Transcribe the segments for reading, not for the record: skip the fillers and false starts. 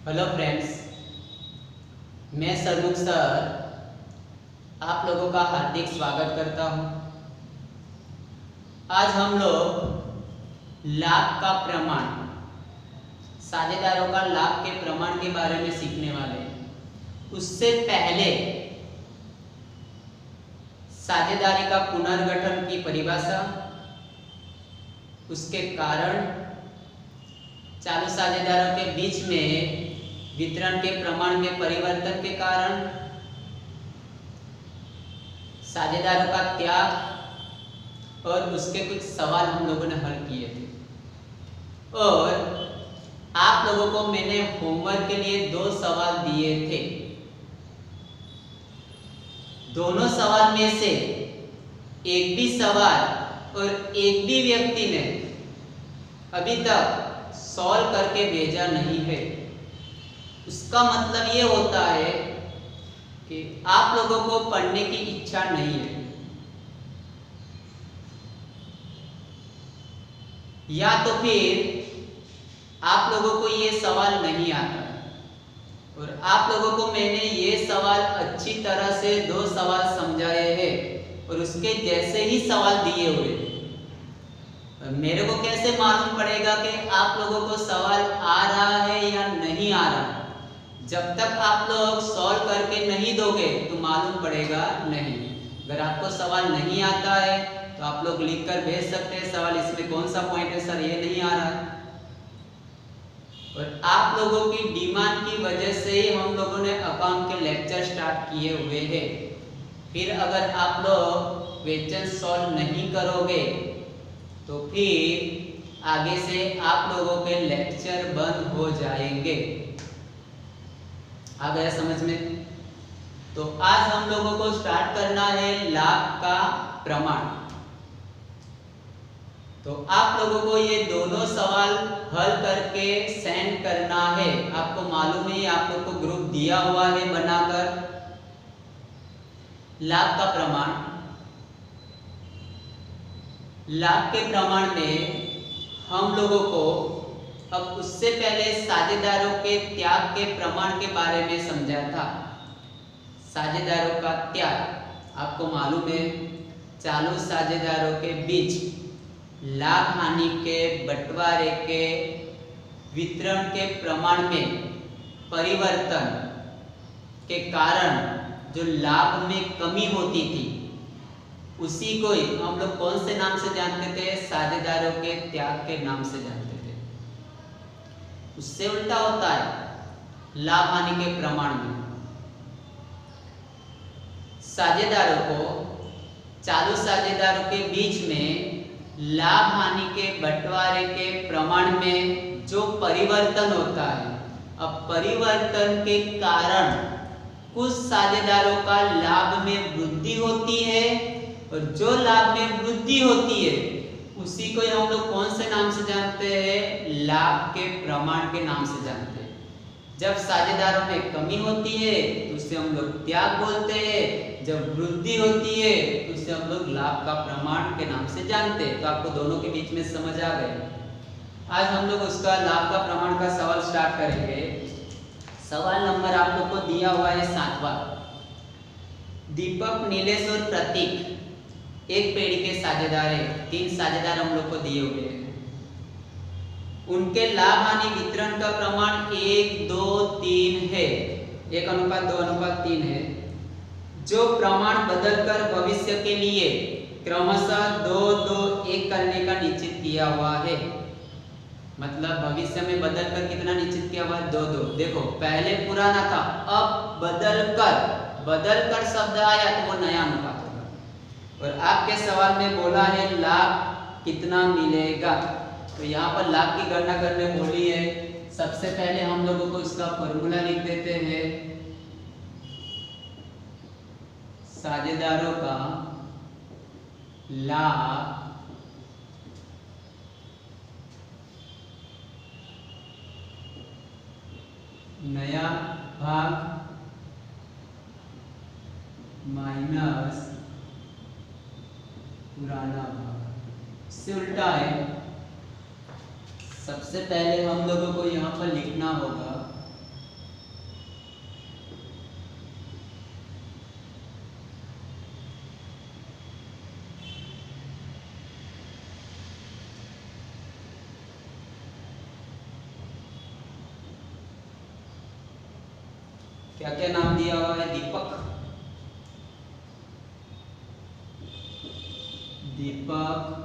Hello friends, मैं सरमुख sir आप लोगों का हार्दिक स्वागत करता हूं। आज हम लोग लाभ का प्रमाण, साझेदारों का लाभ के प्रमाण के बारे में सीखने वाले हैं। उससे पहले साझेदारी का पुनर्गठन की परिभाषा, उसके कारण, चालू साझेदारों के बीच में वितरण के प्रमाण में परिवर्तन के कारण, साझेदारों का त्याग और उसके कुछ सवाल हम लोगों ने हल किए थे। और आप लोगों को मैंने होमवर्क के लिए 2 सवाल दिए थे। दोनों सवाल में से एक भी सवाल और एक भी व्यक्ति ने अभी तक सॉल्व करके भेजा नहीं है। उसका मतलब ये होता है कि आप लोगों को पढ़ने की इच्छा नहीं है, या तो फिर आप लोगों को ये सवाल नहीं आता। और आप लोगों को मैंने ये सवाल अच्छी तरह से 2 सवाल समझाए हैं और उसके जैसे ही सवाल दिए हुए। मेरे को कैसे मालूम पड़ेगा कि आप लोगों को सवाल आ रहा है या नहीं आ रहा? जब तक आप लोग सॉल्व करके नहीं दोगे तो मालूम पड़ेगा नहीं। अगर आपको सवाल नहीं आता है तो आप लोग लिख कर भेज सकते हैं, सवाल इसमें कौन सा पॉइंट है सर, ये नहीं आ रहा है। और आप लोगों की डिमांड की वजह से ही हम लोगों ने अकाउंट के लेक्चर स्टार्ट किए हुए हैं। फिर अगर आप लोग क्वेश्चन सॉल्व नहीं करोगे तो फिर आगे से आप लोगों के लेक्चर बंद हो जाएंगे। आ गया समझ में? तो आज हम लोगों को स्टार्ट करना है लाभ का प्रमाण। तो आप लोगों को ये दोनों सवाल हल करके सेंड करना है। आपको मालूम है आप लोग को ग्रुप दिया हुआ है बनाकर लाभ का प्रमाण। लाभ के प्रमाण में हम लोगों को अब उससे पहले साझेदारों के त्याग के प्रमाण के बारे में समझा था। साझेदारों का त्याग आपको मालूम है, चालू साझेदारों के बीच लाभ हानि के बंटवारे के वितरण के प्रमाण में परिवर्तन के कारण जो लाभ में कमी होती थी उसी को हम लोग कौन से नाम से जानते थे? साझेदारों के त्याग के नाम से जानते थे। उससे उल्टा होता है लाभ हानि के प्रमाण में। साझेदारों को, चालू साझेदारों के बीच में लाभ हानि के बंटवारे के प्रमाण में जो परिवर्तन होता है, अब परिवर्तन के कारण कुछ साझेदारों का लाभ में वृद्धि होती है और जो लाभ में वृद्धि होती है उसी को हम लोग कौन से नाम से जानते हैं? लाभ के प्रमाण के नाम से जानते हैं। जब साझेदारों में कमी होती है तो उसे हम लोग त्याग बोलते हैं, जब वृद्धि होती है तो उसे हम लोग लाभ का प्रमाण के नाम से जानते हैं। तो आपको दोनों के बीच में समझ आ गए। आज हम लोग उसका लाभ का प्रमाण का सवाल स्टार्ट करेंगे। सवाल नंबर आप लोग को दिया हुआ है 7वां। दीपक, नीलेश और प्रतीक एक पेड़ के साझेदार है। 3 साझेदार हम लोग को दिए हुए हैं। उनके लाभ हानि वितरण का प्रमाण 1, 2, 3 है। 1:2:3 है। जो प्रमाण बदलकर भविष्य के लिए क्रमशः 2, 2, 1 करने का निश्चित किया हुआ है। मतलब भविष्य में बदलकर कितना निश्चित किया हुआ है? 2, 2। देखो पहले पुराना था, अब बदलकर शब्द आया तो वो नया अनुपात होगा। और आपके सवाल में बोला है लाभ कितना मिलेगा, तो यहाँ पर लाभ की गणना करने बोली है। सबसे पहले हम लोगों को इसका फॉर्मूला लिख देते हैं। साझेदारों का लाभ नया भाग माइनस पुराना भाग। इससे उल्टा है। सबसे पहले हम लोगों को यहाँ पर लिखना होगा क्या क्या नाम दिया हुआ है? दीपक, दीपक,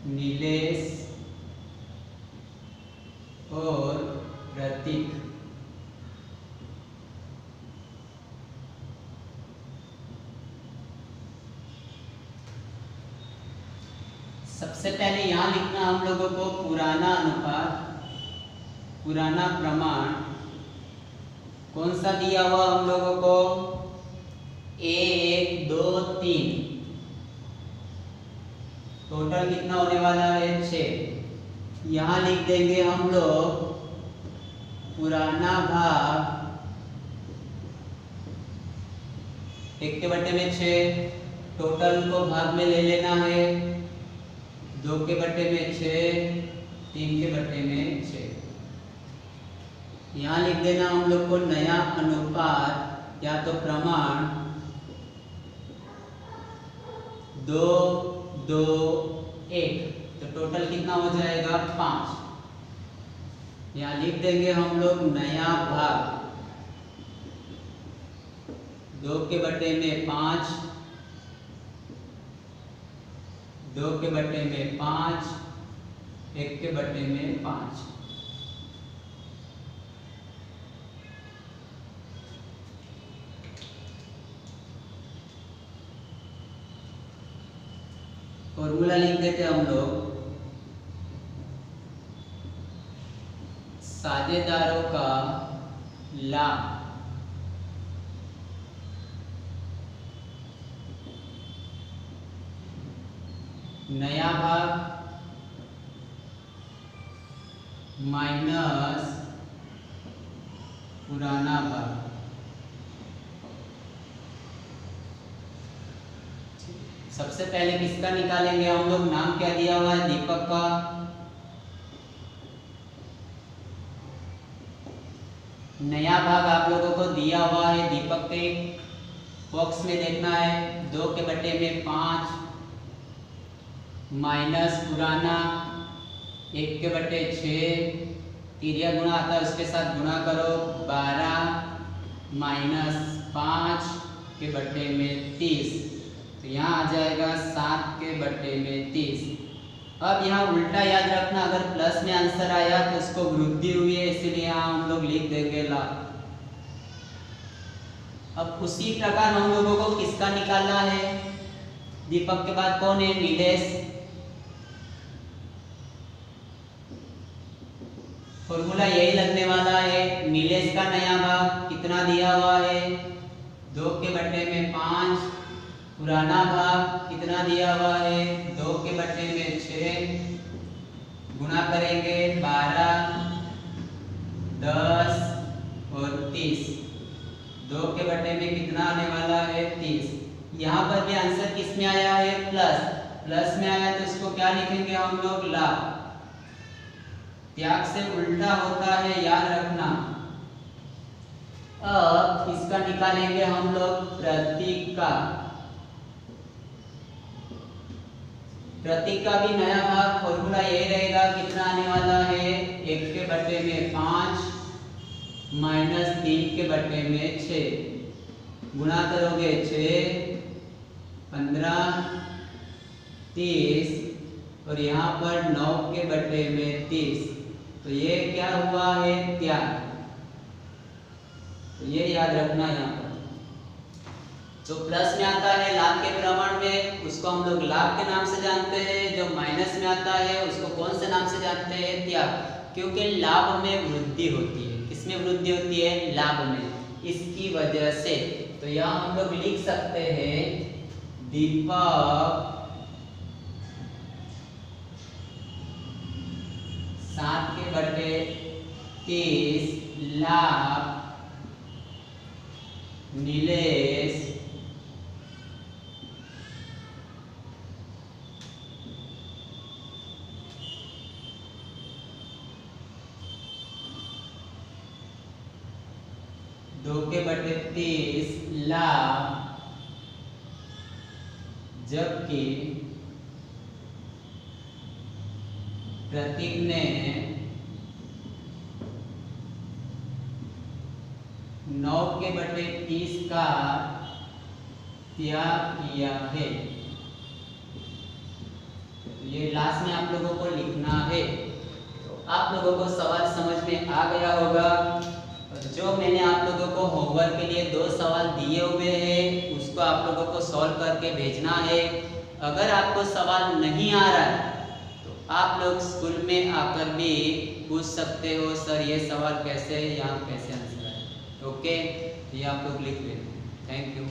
नीलेश और प्रतीक। सबसे पहले यहाँ लिखना हम लोगों को पुराना अनुपात, पुराना प्रमाण कौन सा दिया हुआ हम लोगों को? 1 2 3। टोटल कितना होने वाला है? 6। यहाँ लिख देंगे हम लोग पुराना भाग 1/6। टोटल को भाग में ले लेना है 2/6, 3/6। यहाँ लिख देना हम लोग को नया अनुपात या तो प्रमाण 2 2 1। तो टोटल कितना हो जाएगा? 5। यहाँ लिख देंगे हम लोग नया भाग 2/5, 2/5, 1/5। फॉर्मूला लिख देते हम लोग, साझेदारों का लाभ नया भाग माइनस पुराना भाग। सबसे पहले किसका निकालेंगे हम लोग? नाम क्या दिया हुआ है? दीपक का। नया भाग आप लोगों को दिया हुआ है दीपक के बॉक्स में देखना है 2/5 माइनस पुराना 1/6। तिर्या गुणा आता है उसके साथ गुणा करो 12 माइनस 5/30। तो यहाँ आ जाएगा 7/30। अब यहाँ उल्टा याद रखना, अगर प्लस में आंसर आया तो उसको वृद्धि हुई है, इसीलिए यहाँ हम लोग लिख देंगे लाभ। अब उसी प्रकार हम लोगों को किसका निकालना है? दीपक के बाद कौन है? नीलेश। फॉर्मूला यही लगने वाला है। नीलेश का नया भाग कितना दिया हुआ है? 2/5। पुराना भाग कितना दिया हुआ है? 2/6। गुणा करेंगे 12, 10 और 30। 2/में कितना आने वाला है? 30। यहाँ पर भी आंसर किस में आया है? प्लस। प्लस में आया तो इसको क्या लिखेंगे हम लोग? लाभ। त्याग से उल्टा होता है, याद रखना। अब इसका निकालेंगे हम लोग प्रतीक का। प्रतीक का भी नया भाग फॉर्मूला यही रहेगा, कितना आने वाला है? 1/5 माइनस 3/6। गुणा करोगे 6, 15, 30 और यहाँ पर 9/30। तो ये क्या हुआ है? त्याग। तो ये याद रखना यहाँ पर। जो प्लस में आता है लाभ के प्रमाण में, उसको हम लोग लाभ के नाम से जानते हैं। जो माइनस में आता है उसको कौन से नाम से जानते हैं? त्याग। क्योंकि लाभ में वृद्धि होती है। किसमें वृद्धि होती है? लाभ में। इसकी वजह से तो यहाँ हम लोग लिख सकते हैं दीपक 7/30 लाभ नीलेश 2/30 लाभ, जबकि प्रतीक ने 9 के बटे 30 का त्याग किया है। ये लास्ट में आप लोगों को लिखना है। तो आप लोगों को सवाल समझ में आ गया होगा। जो मैंने आप लोगों को होमवर्क के लिए 2 सवाल दिए हुए हैं उसको आप लोगों को सॉल्व करके भेजना है। अगर आपको सवाल नहीं आ रहा है तो आप लोग स्कूल में आकर भी पूछ सकते हो, सर ये सवाल कैसे है, यहाँ कैसे आंसर है। ओके, ये आप लोग लिख लें। Thank you.